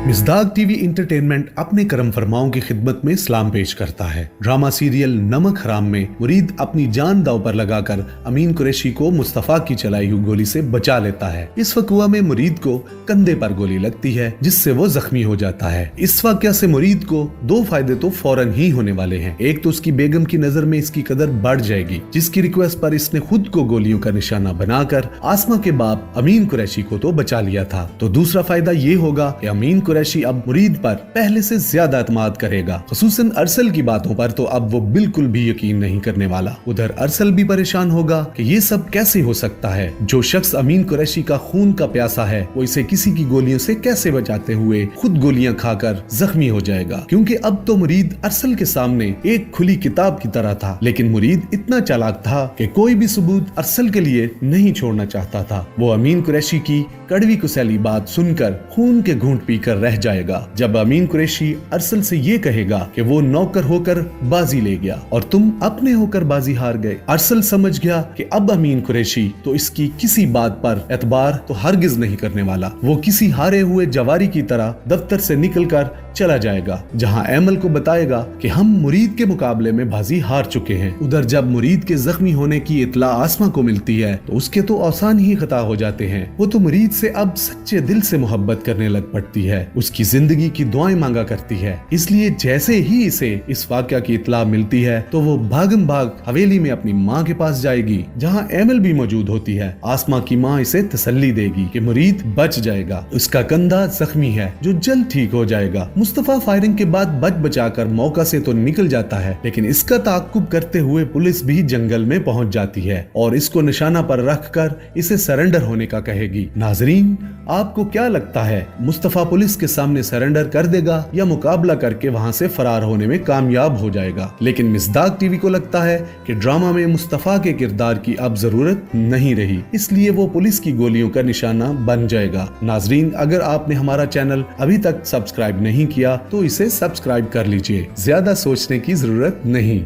मिज़दाक़ TV entertainment अपने करम फरमाओं की खिदमत में इस्लाम पेश करता है। ड्रामा सीरियल नमक हराम में मुरीद अपनी जान दांव पर लगाकर अमीन कुरैशी को मुस्तफा की चलाई हुई गोली से बचा लेता है। इस वक़्वा में मुरीद को कंधे पर गोली लगती है जिससे वो जख्मी हो जाता है। इस वाक़या से मुरीद को दो फायदे तो फौरन ही होने वाले हैं। एक तो उसकी बेगम की नजर में इसकी कदर बढ़ जाएगी, जिसकी रिक्वेस्ट पर इसने खुद को गोलियों का निशाना बनाकर आसमा के बाप अमीन कुरैशी को तो बचा लिया था। तो दूसरा फायदा ये होगा कि अमीन कुरैशी अब मुरीद पर पहले से ज्यादा एतमाद करेगा। खुसूसन अरसल की बातों पर तो अब वो बिल्कुल भी यकीन नहीं करने वाला। उधर अरसल भी परेशान होगा कि ये सब कैसे हो सकता है। जो शख्स अमीन कुरैशी का खून का प्यासा है वो इसे किसी की गोलियों से कैसे बचाते हुए खुद गोलियां खाकर जख्मी हो जाएगा। क्योंकि अब तो मुरीद अरसल के सामने एक खुली किताब की तरह था, लेकिन मुरीद इतना चालाक था कि कोई भी सबूत अरसल के लिए नहीं छोड़ना चाहता था। वो अमीन कुरैशी की कड़वी कुसैली बात सुनकर खून के घूंट पीकर रह जाएगा। जब अमीन कुरैशी अरसल से ये कहेगा कि वो नौकर होकर बाजी ले गया और तुम अपने होकर बाजी हार गए। अरसल समझ गया कि अब अमीन कुरैशी तो इसकी किसी बात पर एतबार तो हरगिज नहीं करने वाला। वो किसी हारे हुए जवारी की तरह दफ्तर से निकलकर चला जाएगा, जहां ऐमल को बताएगा कि हम मुरीद के मुकाबले में बाजी हार चुके हैं। उधर जब मुरीद के जख्मी होने की इत्तला आसमा को मिलती है तो उसके तो औसान ही खता हो जाते हैं। वो तो मुरीद से अब सच्चे दिल से मोहब्बत करने लग पड़ती है, उसकी जिंदगी की दुआएं मांगा करती है। इसलिए जैसे ही इसे इस वाकया की इत्तला मिलती है तो वो भागम भाग हवेली में अपनी माँ के पास जाएगी, जहाँ ऐमल भी मौजूद होती है। आसमा की माँ इसे तसल्ली देगी कि मुरीद बच जाएगा, उसका कंधा जख्मी है जो जल्द ठीक हो जाएगा। मुस्तफा फायरिंग के बाद बच बचाकर मौका से तो निकल जाता है, लेकिन इसका ताक़ुब करते हुए पुलिस भी जंगल में पहुंच जाती है और इसको निशाना पर रखकर इसे सरेंडर होने का कहेगी। नाजरीन, आपको क्या लगता है, मुस्तफा पुलिस के सामने सरेंडर कर देगा या मुकाबला करके वहां से फरार होने में कामयाब हो जाएगा? लेकिन मिज़दाक़ टीवी को लगता है कि ड्रामा में मुस्तफा के किरदार की अब जरूरत नहीं रही, इसलिए वो पुलिस की गोलियों का निशाना बन जाएगा। नाजरीन, अगर आपने हमारा चैनल अभी तक सब्सक्राइब नहीं किया तो इसे सब्सक्राइब कर लीजिए, ज्यादा सोचने की जरूरत नहीं।